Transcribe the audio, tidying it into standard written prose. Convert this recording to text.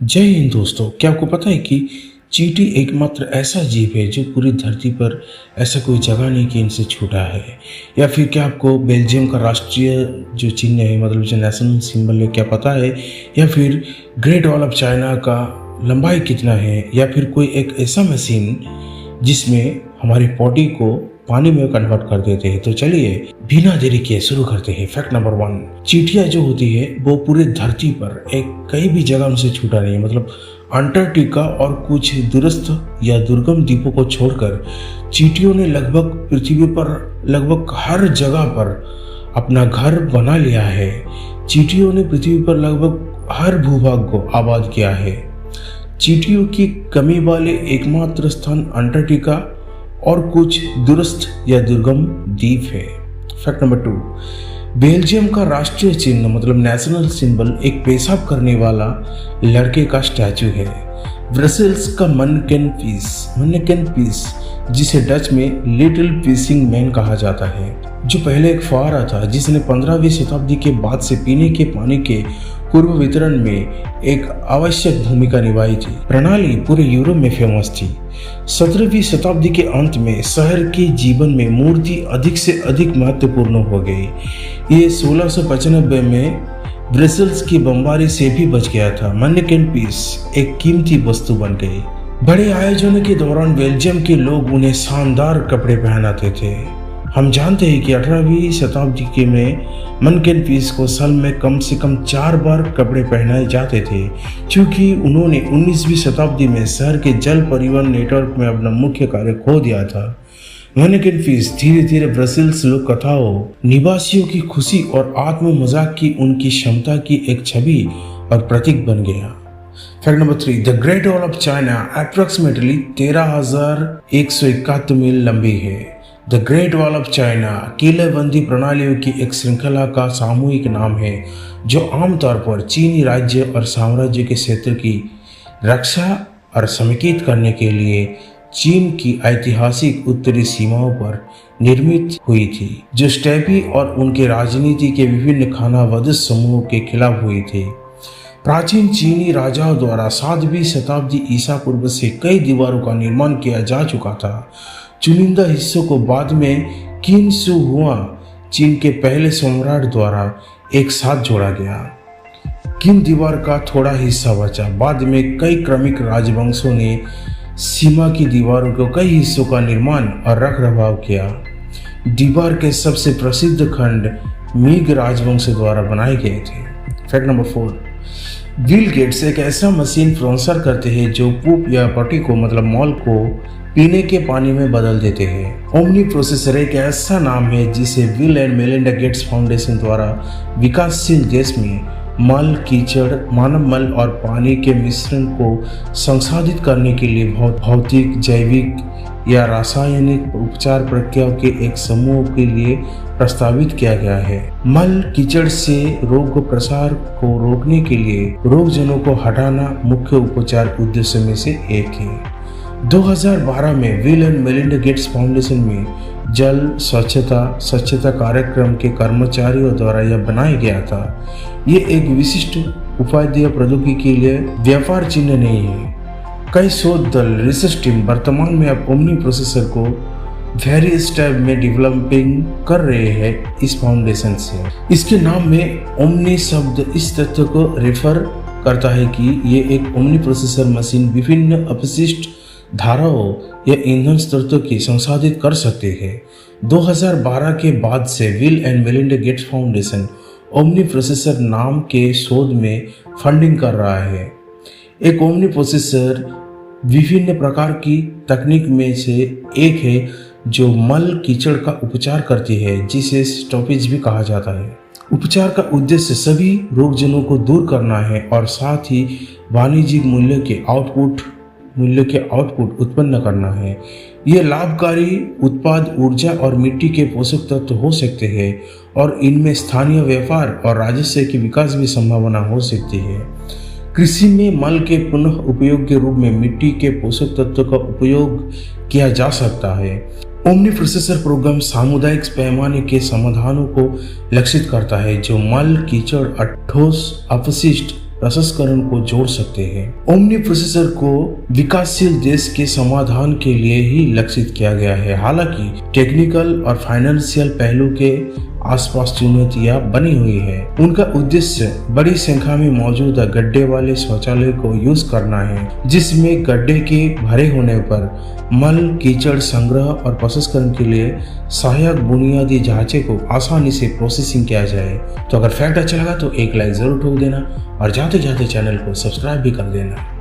जय हिंद दोस्तों। क्या आपको पता है कि चींटी एकमात्र ऐसा जीव है जो पूरी धरती पर ऐसा कोई जगह नहीं कि इनसे छूटा है। या फिर क्या आपको बेल्जियम का राष्ट्रीय जो चिन्ह है, मतलब जो नेशनल सिंबल है, क्या पता है? या फिर ग्रेट वॉल ऑफ चाइना का लंबाई कितना है? या फिर कोई एक ऐसा मशीन जिसमें हमारी बॉडी को पानी में कन्वर्ट कर देते हैं। तो चलिए बिना देरी किए शुरू करते हैं। फैक्ट नंबर 1, चींटियां जो होती है वो पूरी धरती पर एक कहीं भी जगह उनसे छूटा नहीं है। मतलब अंटार्कटिका और कुछ दूरस्थ या दुर्गम द्वीपों को छोड़कर चींटियों ने लगभग पृथ्वी पर लगभग हर जगह पर अपना घर बना लिया है। चींटियों ने पृथ्वी पर लगभग हर भूभाग को आबाद किया है। चींटियों की कमी वाले एकमात्र स्थान अंटार्कटिका और कुछ दूरस्थ या दुर्गम द्वीप है। फैक्ट नंबर 2, बेल्जियम का राष्ट्रीय चिन्ह मतलब नेशनल सिंबल एक पेशाब करने वाला लड़के का स्टैचू है। ब्रसेल्स का मनकेन पीस जिसे डच में लिटिल पीसिंग मैन कहा जाता है, जो पहले एक फुहारा था जिसने 15वीं शताब्दी के बाद से पीने के पानी के पूर्व वितरण में एक आवश्यक भूमिका निभाई थी। प्रणाली पूरे यूरोप में फेमस थी। 17वीं शताब्दी के अंत में शहर के जीवन में मूर्ति अधिक से अधिक महत्वपूर्ण हो गई। ये 1695 में ब्रसेल्स की बमबारी से भी बच गया था। मैनेकिन पीस एक कीमती वस्तु बन गई। बड़े आयोजनों के दौरान बेल्जियम के लोग उन्हें शानदार कपड़े पहनाते थे। हम जानते हैं कि 18वीं शताब्दी के में मैनेकिन पीस को साल में कम से कम 4 बार कपड़े पहनाए जाते थे, क्योंकि उन्होंने 19वीं शताब्दी में शहर के जल परिवहन नेटवर्क में अपना मुख्य कार्य खो दिया था। मैनेकिन पीस धीरे धीरे ब्रसेल्स लोक कथाओं, निवासियों की खुशी और आत्म मजाक की उनकी क्षमता की एक छवि और प्रतीक बन गया। Fact number 3, the Great Wall of China approximately 13,171 मील लंबी है। The Great Wall of China किलेबंदी प्रणालियों की एक श्रृंखला का सामूहिक नाम है, जो आमतौर पर चीनी राज्य और साम्राज्य के क्षेत्र की रक्षा और समेकित करने के लिए चीन की ऐतिहासिक उत्तरी सीमाओं पर निर्मित हुई थी, जो स्टेपी और उनके राजनीति के विभिन्न खानाबदोश समूहों के खिलाफ हुई थी। प्राचीन चीनी राजाओं द्वारा 7वीं शताब्दी ईसा पूर्व से कई दीवारों का निर्माण किया जा चुका था। चुनिंदा हिस्सों को बाद में किन शू हुआ चीन के पहले सम्राट द्वारा एक साथ जोड़ा गया। किन दीवार का थोड़ा हिस्सा बचा। बाद में कई क्रमिक राजवंशों ने सीमा की दीवारों को कई हिस्सों का निर्माण और रखरखाव किया। दीवार के सबसे प्रसिद्ध खंड मिंग राजवंश द्वारा बनाए गए थे। फैक्ट नंबर 4, बिल गेट्स एक ऐसा मशीन स्पॉन्सर करते हैं जो पूप या पटी को मतलब मॉल को पीने के पानी में बदल देते हैं। ओमनी प्रोसेसर एक ऐसा नाम है जिसे bill and Melinda Gates foundation द्वारा विकासशील देश में मल, कीचड़, मानव मल और पानी के मिश्रण को संसाधित करने के लिए भौतिक, जैविक या रासायनिक उपचार प्रक्रियाओं के एक समूह के लिए प्रस्तावित किया गया है। मल कीचड़ से रोग प्रसार को रोकने के लिए रोगजनों को हटाना मुख्य उपचार उद्देश्यों में से एक है। 2012 में bill and Melinda Gates foundation में जल स्वच्छता कार्यक्रम के कर्मचारियों द्वारा यह बनाया गया था। ये एक विशिष्ट उपादेय प्रौद्योगिकी के लिए व्यापार चिन्ह नहीं है। कई शोध दल रिसर्च टीम वर्तमान में अब ओमनी प्रोसेसर को वेरियस स्टेप में डेवलपिंग कर रहे हैं इस फाउंडेशन से। इसके नाम में ओमनी शब्द इस तथ्य को रेफर करता है कि ये एक ओमनी प्रोसेसर मशीन विभिन्न अपशिष्ट धाराओं या ईंधन स्रोतों की संसाधित कर सकते हैं। 2012 के बाद से bill and Melinda Gates foundation omni processor नाम के शोध में फंडिंग कर रहा है। एक ओमनी प्रोसेसर विभिन्न प्रकार की तकनीक में से एक है जो मल कीचड़ का उपचार करती है, जिसे स्टॉपेज भी कहा जाता है। उपचार का उद्देश्य सभी रोगजनों को दूर करना है और साथ ही वाणिज्यिक मूल्य के आउटपुट उत्पन्न करना है। ये लाभकारी उत्पाद ऊर्जा और मिट्टी के पोषक तत्व हो सकते हैं और इनमें स्थानीय व्यापार और राजस्व के विकास की संभावना हो सकती है। कृषि में मल के पुनः उपयोग के रूप में मिट्टी के पोषक तत्व का उपयोग किया जा सकता है। ओमनी प्रोसेसर प्रोग्राम सामुदायिक पैमाने के समाधानों को लक्षित करता है जो मल, कीचड़, ठोस अपशिष्ट प्रसंस्करण को जोड़ सकते हैं। ओमनी प्रोसेसर को विकासशील देश के समाधान के लिए ही लक्षित किया गया है। हालांकि टेक्निकल और फाइनेंशियल पहलू के आसपास चुनौतियां बनी हुई है। उनका उद्देश्य बड़ी संख्या में मौजूद गड्ढे वाले शौचालय को यूज करना है, जिसमें गड्ढे के भरे होने पर मल कीचड़ संग्रह और प्रसंस्करण के लिए सहायक बुनियादी ढांचे को आसानी से प्रोसेसिंग किया जाए। तो अगर फैक्ट अच्छा लगा तो एक लाइक जरूर ठोक देना और जाते जाते चैनल को सब्सक्राइब भी कर देना।